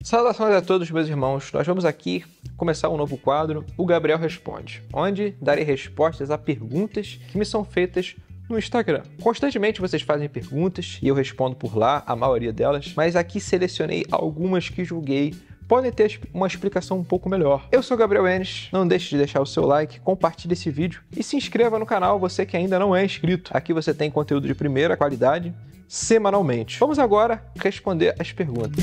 Saudações a todos, meus irmãos. Nós vamos aqui começar um novo quadro, o Gabriel Responde, onde darei respostas a perguntas que me são feitas no Instagram. Constantemente vocês fazem perguntas e eu respondo por lá, a maioria delas, mas aqui selecionei algumas que julguei podem ter uma explicação um pouco melhor. Eu sou Gabriel Enes, não deixe de deixar o seu like, compartilhe esse vídeo e se inscreva no canal, você que ainda não é inscrito. Aqui você tem conteúdo de primeira qualidade, semanalmente. Vamos agora responder as perguntas.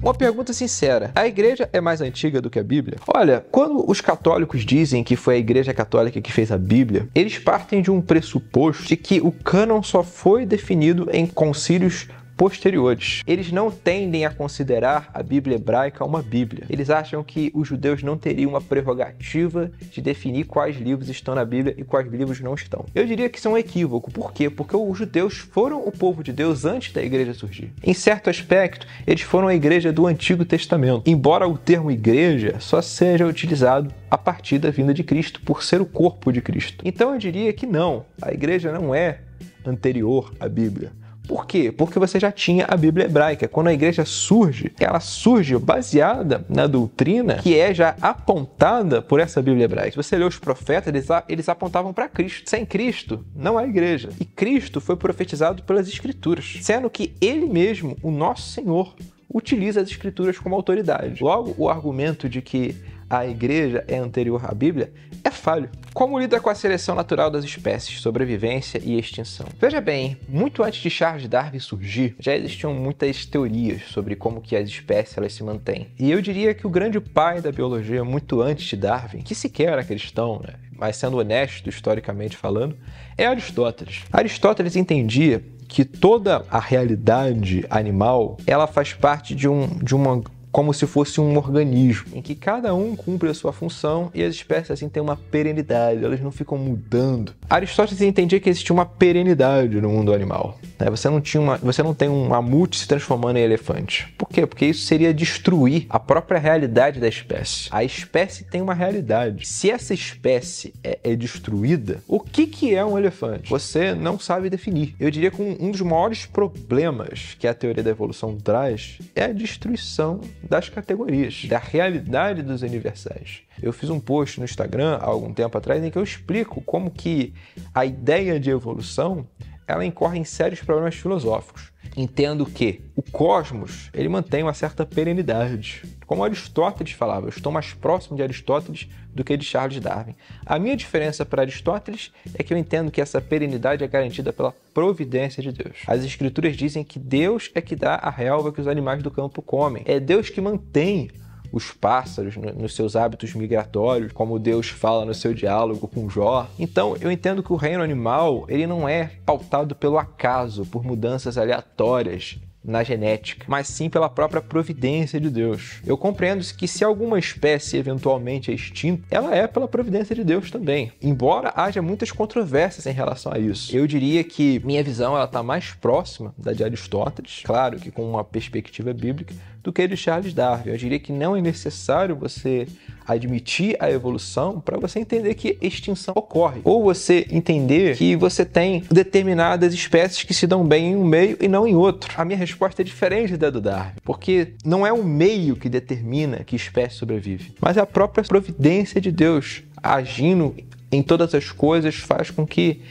Uma pergunta sincera. A igreja é mais antiga do que a Bíblia? Olha, quando os católicos dizem que foi a igreja católica que fez a Bíblia, eles partem de um pressuposto de que o cânon só foi definido em concílios posteriores. Eles não tendem a considerar a Bíblia hebraica uma Bíblia. Eles acham que os judeus não teriam uma prerrogativa de definir quais livros estão na Bíblia e quais livros não estão. Eu diria que isso é um equívoco. Por quê? Porque os judeus foram o povo de Deus antes da igreja surgir. Em certo aspecto, eles foram a igreja do Antigo Testamento, embora o termo igreja só seja utilizado a partir da vinda de Cristo, por ser o corpo de Cristo. Então eu diria que não, a igreja não é anterior à Bíblia. Por quê? Porque você já tinha a Bíblia hebraica. Quando a igreja surge, ela surge baseada na doutrina que é já apontada por essa Bíblia hebraica. Se você lê os profetas, eles apontavam para Cristo. Sem Cristo, não há igreja. E Cristo foi profetizado pelas Escrituras, sendo que Ele mesmo, o nosso Senhor, utiliza as Escrituras como autoridade. Logo, o argumento de que a igreja é anterior à Bíblia é falho. Como lida com a seleção natural das espécies, sobrevivência e extinção? Veja bem, muito antes de Charles Darwin surgir, já existiam muitas teorias sobre como que as espécies elas se mantêm. E eu diria que o grande pai da biologia, muito antes de Darwin, que sequer era cristão, né? Mas sendo honesto historicamente falando, é Aristóteles. Aristóteles entendia que toda a realidade animal, ela faz parte de uma como se fosse um organismo, em que cada um cumpre a sua função e as espécies assim têm uma perenidade, elas não ficam mudando. Aristóteles entendia que existia uma perenidade no mundo animal. Você não tem um mamute se transformando em elefante. Por quê? Porque isso seria destruir a própria realidade da espécie. A espécie tem uma realidade. Se essa espécie é destruída, o que é um elefante? Você não sabe definir. Eu diria que um dos maiores problemas que a teoria da evolução traz é a destruição das categorias, da realidade dos universais. Eu fiz um post no Instagram há algum tempo atrás em que eu explico como que a ideia de evolução ela incorre em sérios problemas filosóficos. Entendo que o cosmos ele mantém uma certa perenidade. Como Aristóteles falava, eu estou mais próximo de Aristóteles do que de Charles Darwin. A minha diferença para Aristóteles é que eu entendo que essa perenidade é garantida pela providência de Deus. As Escrituras dizem que Deus é que dá a relva que os animais do campo comem. É Deus que mantém os pássaros nos seus hábitos migratórios, como Deus fala no seu diálogo com Jó. Então, eu entendo que o reino animal ele não é pautado pelo acaso, por mudanças aleatórias na genética, mas sim pela própria providência de Deus. Eu compreendo que se alguma espécie eventualmente é extinta, ela é pela providência de Deus também, embora haja muitas controvérsias em relação a isso. Eu diria que minha visão está mais próxima da de Aristóteles, claro que com uma perspectiva bíblica, do que de Charles Darwin. Eu diria que não é necessário você admitir a evolução para você entender que extinção ocorre. Ou você entender que você tem determinadas espécies que se dão bem em um meio e não em outro. A minha resposta é diferente da do Darwin, porque não é o meio que determina que espécie sobrevive, mas a própria providência de Deus agindo em todas as coisas faz com que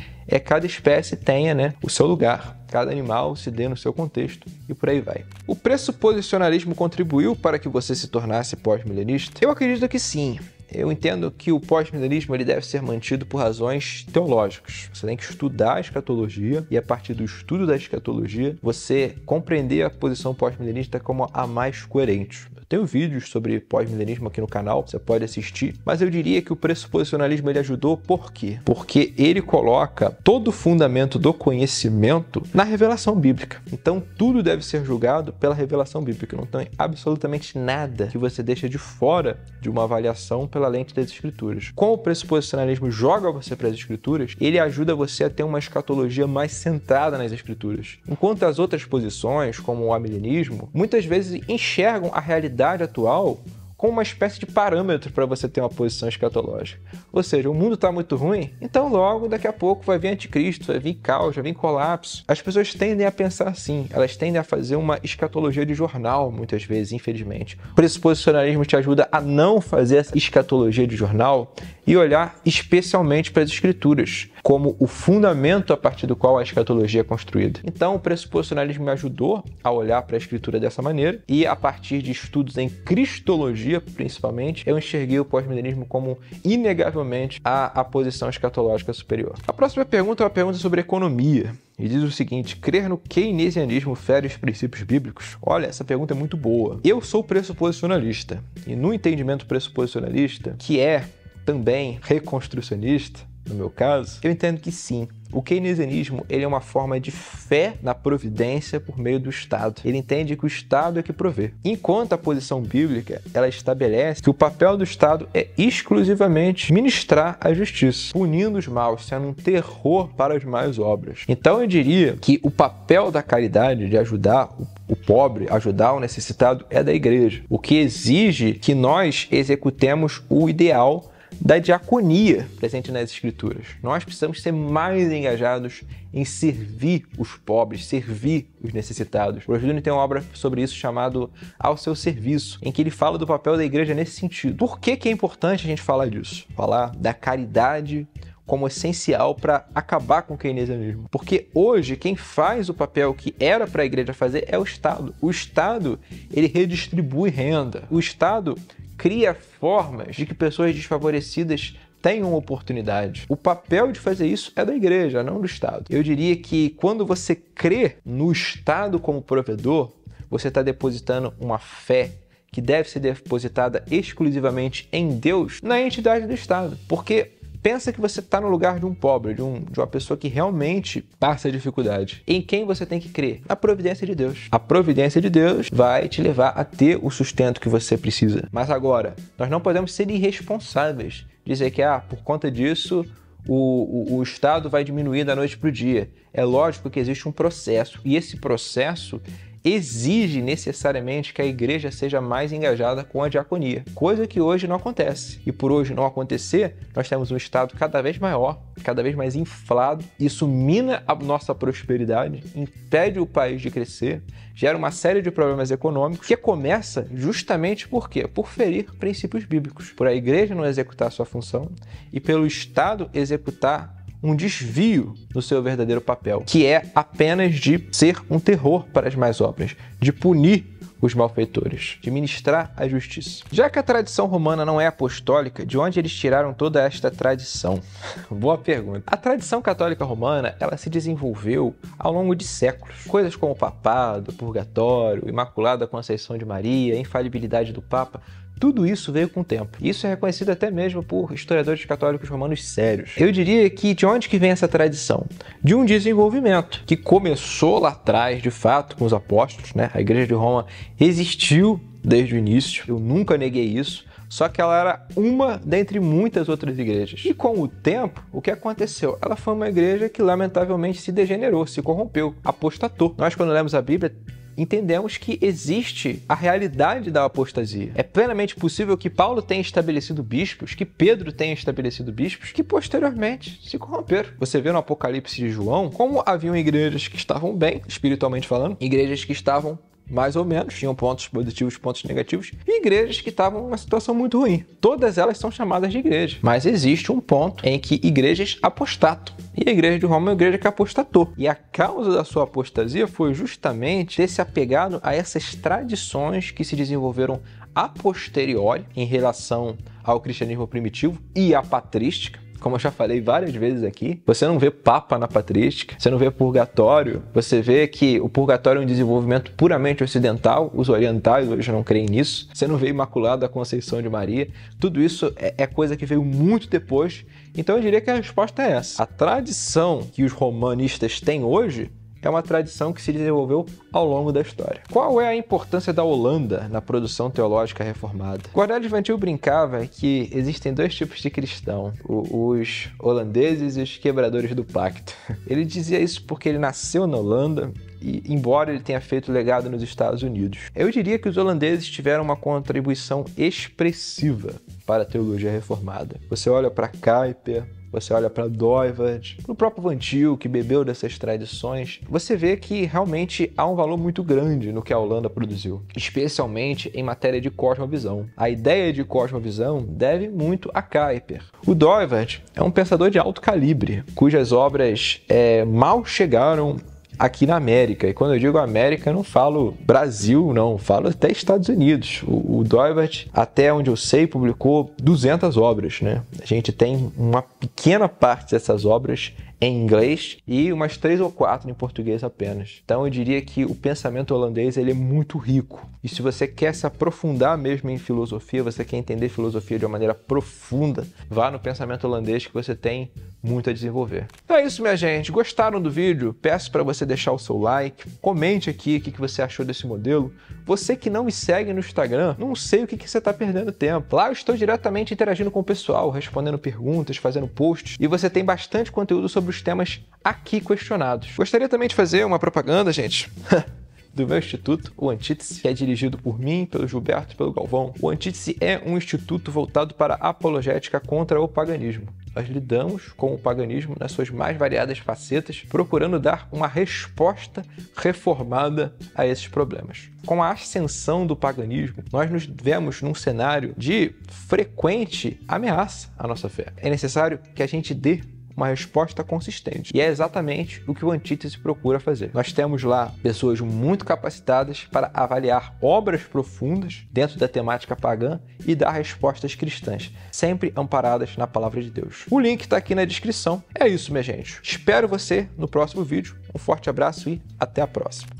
cada espécie tenha, o seu lugar. Cada animal se dê no seu contexto e por aí vai. O pressuposicionalismo contribuiu para que você se tornasse pós-milenista? Eu acredito que sim. Eu entendo que o pós-milenismo ele deve ser mantido por razões teológicas. Você tem que estudar a escatologia e, a partir do estudo da escatologia, você compreender a posição pós-milenista como a mais coerente. Eu tenho vídeos sobre pós-milenismo aqui no canal, você pode assistir, mas eu diria que o pressuposicionalismo ele ajudou por quê? Porque ele coloca todo o fundamento do conhecimento na revelação bíblica. Então, tudo deve ser julgado pela revelação bíblica. Não tem absolutamente nada que você deixa de fora de uma avaliação pela lente das Escrituras. Como o pressuposicionalismo joga você para as Escrituras, ele ajuda você a ter uma escatologia mais centrada nas Escrituras. Enquanto as outras posições, como o amilenismo, muitas vezes enxergam a realidade atual como uma espécie de parâmetro para você ter uma posição escatológica. Ou seja, o mundo está muito ruim, então logo daqui a pouco vai vir anticristo, vai vir caos, vai vir colapso. As pessoas tendem a pensar assim, elas tendem a fazer uma escatologia de jornal, muitas vezes, infelizmente. O pressuposicionalismo te ajuda a não fazer essa escatologia de jornal e olhar especialmente para as escrituras, como o fundamento a partir do qual a escatologia é construída. Então, o pressuposicionalismo me ajudou a olhar para a escritura dessa maneira e, a partir de estudos em cristologia, principalmente, eu enxerguei o pós-milenismo como, inegavelmente, a posição escatológica superior. A próxima pergunta é uma pergunta sobre economia. E diz o seguinte: crer no keynesianismo fere os princípios bíblicos? Olha, essa pergunta é muito boa. Eu sou pressuposicionalista, e no entendimento pressuposicionalista, que é também reconstrucionista, no meu caso, eu entendo que sim. O keynesianismo ele é uma forma de fé na providência por meio do Estado. Ele entende que o Estado é que provê. Enquanto a posição bíblica ela estabelece que o papel do Estado é exclusivamente ministrar a justiça, punindo os maus, sendo um terror para as más obras. Então eu diria que o papel da caridade, de ajudar o pobre, ajudar o necessitado, é da igreja. O que exige que nós executemos o ideal da diaconia presente nas escrituras. Nós precisamos ser mais engajados em servir os pobres, servir os necessitados. O Júnior tem uma obra sobre isso chamado Ao Seu Serviço, em que ele fala do papel da igreja nesse sentido. Por que é importante a gente falar disso? Falar da caridade como essencial para acabar com o keynesianismo. Porque hoje quem faz o papel que era para a igreja fazer é o Estado. O Estado, ele redistribui renda. O Estado cria formas de que pessoas desfavorecidas tenham oportunidade. O papel de fazer isso é da igreja, não do Estado. Eu diria que quando você crê no Estado como provedor, você está depositando uma fé que deve ser depositada exclusivamente em Deus, na entidade do Estado. Porque pensa que você está no lugar de um pobre, de uma pessoa que realmente passa dificuldade. Em quem você tem que crer? Na providência de Deus. A providência de Deus vai te levar a ter o sustento que você precisa. Mas agora, nós não podemos ser irresponsáveis. Dizer que, por conta disso, o Estado vai diminuir da noite para o dia. É lógico que existe um processo. E esse processo exige necessariamente que a igreja seja mais engajada com a diaconia, coisa que hoje não acontece. E por hoje não acontecer, nós temos um Estado cada vez maior, cada vez mais inflado. Isso mina a nossa prosperidade, impede o país de crescer, gera uma série de problemas econômicos, que começa justamente por quê? Por ferir princípios bíblicos, por a igreja não executar a sua função e pelo Estado executar um desvio do seu verdadeiro papel, que é apenas de ser um terror para as más obras, de punir os malfeitores, de ministrar a justiça. Já que a tradição romana não é apostólica, de onde eles tiraram toda esta tradição? Boa pergunta. A tradição católica romana, ela se desenvolveu ao longo de séculos. Coisas como o papado, purgatório, Imaculada Conceição de Maria, infalibilidade do Papa, tudo isso veio com o tempo. Isso é reconhecido até mesmo por historiadores católicos romanos sérios. Eu diria que de onde que vem essa tradição? De um desenvolvimento que começou lá atrás, de fato, com os apóstolos, né? A Igreja de Roma existiu desde o início, eu nunca neguei isso, só que ela era uma dentre muitas outras igrejas. E com o tempo, o que aconteceu? Ela foi uma igreja que lamentavelmente se degenerou, se corrompeu, apostatou. Nós, quando lemos a Bíblia, entendemos que existe a realidade da apostasia. É plenamente possível que Paulo tenha estabelecido bispos, que Pedro tenha estabelecido bispos, que posteriormente se corromperam. Você vê no Apocalipse de João como haviam igrejas que estavam bem, espiritualmente falando, igrejas que estavam mais ou menos, tinham pontos positivos, pontos negativos, e igrejas que estavam numa situação muito ruim. Todas elas são chamadas de igreja. Mas existe um ponto em que igrejas apostatam. E a igreja de Roma é uma igreja que apostatou. E a causa da sua apostasia foi justamente ter se apegado a essas tradições que se desenvolveram a posteriori em relação ao cristianismo primitivo e à patrística. Como eu já falei várias vezes aqui, você não vê papa na patrística, você não vê purgatório, você vê que o purgatório é um desenvolvimento puramente ocidental, os orientais hoje não creem nisso, você não vê Imaculada Conceição de Maria, tudo isso é coisa que veio muito depois, então eu diria que a resposta é essa. A tradição que os romanistas têm hoje é uma tradição que se desenvolveu ao longo da história. Qual é a importância da Holanda na produção teológica reformada? Cornélio Van Til brincava que existem dois tipos de cristão, os holandeses e os quebradores do pacto. Ele dizia isso porque ele nasceu na Holanda embora ele tenha feito legado nos Estados Unidos. Eu diria que os holandeses tiveram uma contribuição expressiva para a teologia reformada. Você olha para Kuyper, você olha para Doivert, para o próprio Van Til, que bebeu dessas tradições, você vê que realmente há um valor muito grande no que a Holanda produziu, especialmente em matéria de cosmovisão. A ideia de cosmovisão deve muito a Kuyper. O Doivert é um pensador de alto calibre, cujas obras mal chegaram aqui na América. E quando eu digo América, eu não falo Brasil, não. Falo até Estados Unidos. O Doivert, até onde eu sei, publicou 200 obras, né? A gente tem uma pequena parte dessas obras em inglês e umas 3 ou 4 em português apenas. Então eu diria que o pensamento holandês ele é muito rico. E se você quer se aprofundar mesmo em filosofia, você quer entender filosofia de uma maneira profunda, vá no pensamento holandês que você tem muito a desenvolver. Então é isso, minha gente. Gostaram do vídeo? Peço para você deixar o seu like, comente aqui o que você achou desse modelo. Você que não me segue no Instagram, não sei o que você está perdendo tempo. Lá eu estou diretamente interagindo com o pessoal, respondendo perguntas, fazendo posts, e você tem bastante conteúdo sobre os temas aqui questionados. Gostaria também de fazer uma propaganda, gente, do meu instituto, o Antítese, que é dirigido por mim, pelo Gilberto e pelo Galvão. O Antítese é um instituto voltado para a apologética contra o paganismo. Nós lidamos com o paganismo nas suas mais variadas facetas, procurando dar uma resposta reformada a esses problemas. Com a ascensão do paganismo, nós nos vemos num cenário de frequente ameaça à nossa fé. É necessário que a gente dê uma resposta consistente. E é exatamente o que o Antítese procura fazer. Nós temos lá pessoas muito capacitadas para avaliar obras profundas dentro da temática pagã e dar respostas cristãs, sempre amparadas na palavra de Deus. O link está aqui na descrição. É isso, minha gente. Espero você no próximo vídeo. Um forte abraço e até a próxima.